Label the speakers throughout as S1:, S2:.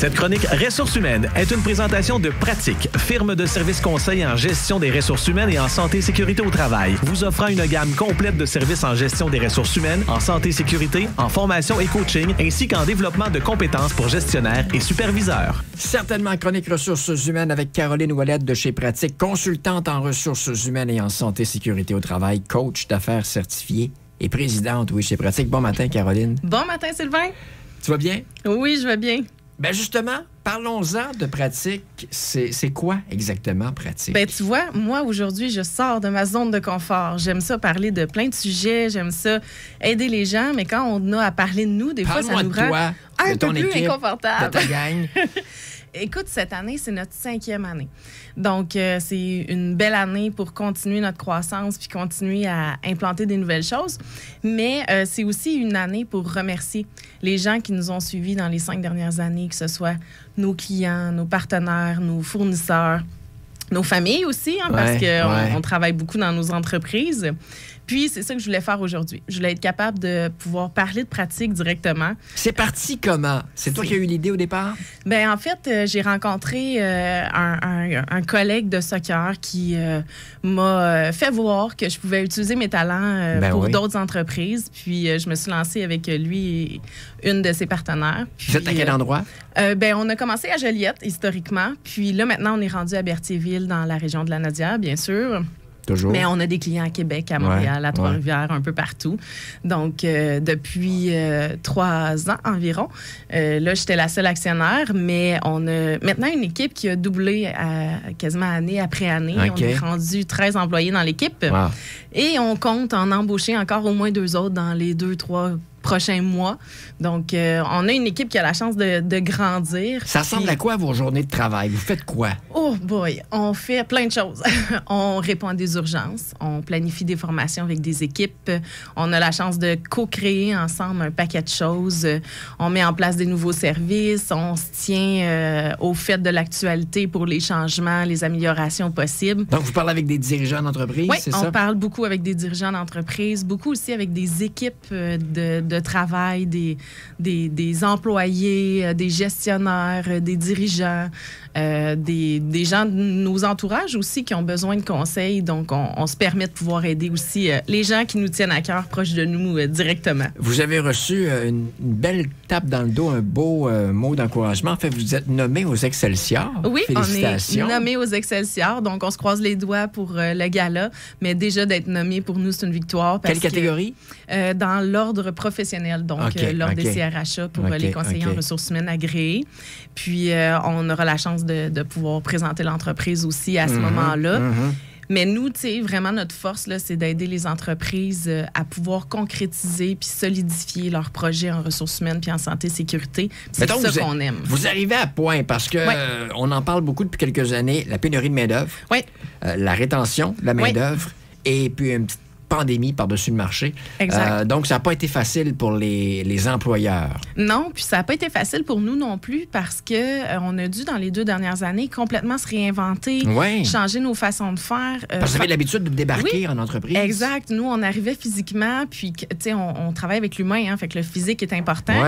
S1: Cette chronique Ressources humaines est une présentation de Pratique, firme de services conseils en gestion des ressources humaines et en santé et sécurité au travail, vous offrant une gamme complète de services en gestion des ressources humaines, en santé et sécurité, en formation et coaching, ainsi qu'en développement de compétences pour gestionnaires et superviseurs.
S2: Certainement chronique Ressources humaines avec Caroline Ouellette de chez Pratique, consultante en ressources humaines et en santé et sécurité au travail, coach d'affaires certifié et présidente, oui, chez Pratique. Bon matin, Caroline.
S3: Bon matin, Sylvain.
S2: Tu vas bien?
S3: Oui, je vais bien.
S2: Ben justement, parlons-en de Pratique. C'est quoi exactement Pratique?
S3: Ben tu vois, moi aujourd'hui, je sors de ma zone de confort. J'aime ça parler de plein de sujets, j'aime ça aider les gens, mais quand on a à parler de nous, des fois, ça nous rend un peu plus inconfortable.
S2: De ta gang.
S3: Écoute, cette année, c'est notre 5e année. Donc, c'est une belle année pour continuer notre croissance puis continuer à implanter des nouvelles choses. Mais c'est aussi une année pour remercier les gens qui nous ont suivis dans les 5 dernières années, que ce soit nos clients, nos partenaires, nos fournisseurs, nos familles aussi, hein, parce qu'on travaille beaucoup dans nos entreprises. Puis, c'est ça que je voulais faire aujourd'hui. Je voulais être capable de pouvoir parler de Pratique directement.
S2: C'est parti comment? C'est toi qui as eu l'idée au départ?
S3: Bien, en fait, j'ai rencontré un collègue de soccer qui m'a fait voir que je pouvais utiliser mes talents pour d'autres entreprises. Puis, je me suis lancée avec lui et une de ses partenaires. Puis,
S2: vous êtes à quel endroit?
S3: Bien, on a commencé à Joliette, historiquement. Puis là, maintenant, on est rendu à Berthierville, dans la région de la Naudière, bien sûr.
S2: Toujours.
S3: Mais on a des clients à Québec, à Montréal, à Trois-Rivières, un peu partout. Donc, depuis 3 ans environ, là, j'étais la seule actionnaire, mais on a maintenant une équipe qui a doublé quasiment année après année. Okay. On est rendu 13 employés dans l'équipe. Wow. Et on compte en embaucher encore au moins 2 autres dans les 2-3 prochains mois. Donc, on a une équipe qui a la chance de grandir.
S2: Ça ressemble à quoi vos journées de travail? Vous faites quoi?
S3: Oh boy, on fait plein de choses. On répond à des urgences, on planifie des formations avec des équipes, on a la chance de co-créer ensemble un paquet de choses, on met en place des nouveaux services, on se tient au fait de l'actualité pour les changements, les améliorations possibles.
S2: Donc, vous parlez avec des dirigeants d'entreprise, c'est ça?
S3: Oui, on parle beaucoup avec des dirigeants d'entreprise, beaucoup aussi avec des équipes de travail, des employés, des gestionnaires, des dirigeants, des gens de nos entourages aussi qui ont besoin de conseils. Donc, on se permet de pouvoir aider aussi les gens qui nous tiennent à cœur, proches de nous directement.
S2: Vous avez reçu une belle tape dans le dos, un beau mot d'encouragement. En fait, vous êtes nommé aux Excelsior.
S3: Oui,
S2: félicitations.
S3: On est nommé aux Excelsior. Donc, on se croise les doigts pour le gala. Mais déjà, d'être nommé, pour nous, c'est une victoire.
S2: Quelle catégorie?
S3: Dans l'ordre professionnel, donc l'ordre des CRHA pour les conseillers en ressources humaines agréés. Puis, on aura la chance de pouvoir présenter l'entreprise aussi à ce moment-là. Mais nous, tu sais, vraiment, notre force, là, c'est d'aider les entreprises à pouvoir concrétiser puis solidifier leurs projets en ressources humaines puis en santé et sécurité. C'est ça qu'on aime.
S2: Vous arrivez à point parce que on en parle beaucoup depuis quelques années, la pénurie de main-d'œuvre, la rétention de la main-d'œuvre et puis une petite pandémie par-dessus le marché.
S3: Exact.
S2: Donc, ça n'a pas été facile pour les employeurs.
S3: Non, puis ça n'a pas été facile pour nous non plus parce que on a dû, dans les 2 dernières années, complètement se réinventer, changer nos façons de faire.
S2: Parce que vous avez l'habitude de débarquer en entreprise.
S3: Exact. Nous, on arrivait physiquement, puis, tu sais, on travaille avec l'humain, hein, fait que le physique est important.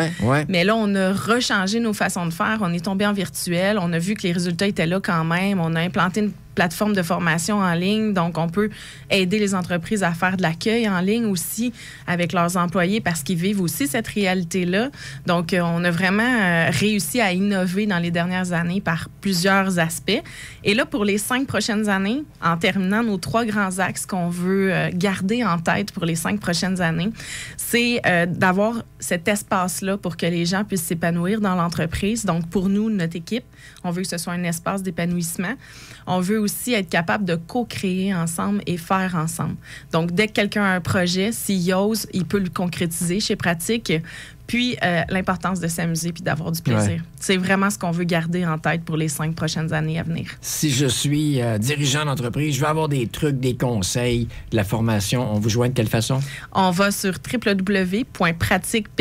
S3: Mais là, on a rechangé nos façons de faire. On est tombé en virtuel. On a vu que les résultats étaient là quand même. On a implanté une plateforme de formation en ligne. Donc, on peut aider les entreprises à faire de l'accueil en ligne aussi avec leurs employés parce qu'ils vivent aussi cette réalité-là. Donc, on a vraiment réussi à innover dans les dernières années par plusieurs aspects. Et là, pour les 5 prochaines années, en terminant nos 3 grands axes qu'on veut garder en tête pour les 5 prochaines années, c'est d'avoir cet espace-là pour que les gens puissent s'épanouir dans l'entreprise. Donc, pour nous, notre équipe, on veut que ce soit un espace d'épanouissement. On veut aussi être capable de co-créer ensemble et faire ensemble. Donc, dès que quelqu'un a un projet, s'il ose, il peut le concrétiser chez Pratique. Puis, l'importance de s'amuser puis d'avoir du plaisir. C'est vraiment ce qu'on veut garder en tête pour les 5 prochaines années à venir. Si
S2: je suis dirigeant d'entreprise, je veux avoir des trucs, des conseils, de la formation. On vous joint de quelle façon? On va sur
S3: www.pratique.ca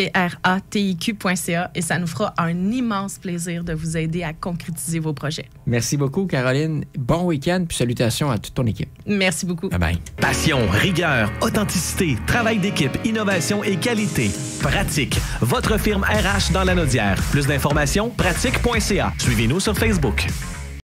S3: et ça nous fera un immense plaisir de vous aider à concrétiser vos projets.
S2: Merci beaucoup, Caroline. Bon week-end puis salutations à toute ton équipe.
S3: Merci beaucoup.
S2: Bye-bye.
S1: Passion, rigueur, authenticité, travail d'équipe, innovation et qualité. Pratique. Votre firme RH dans Lanaudière. Plus d'informations, pratique.ca. Suivez-nous sur Facebook.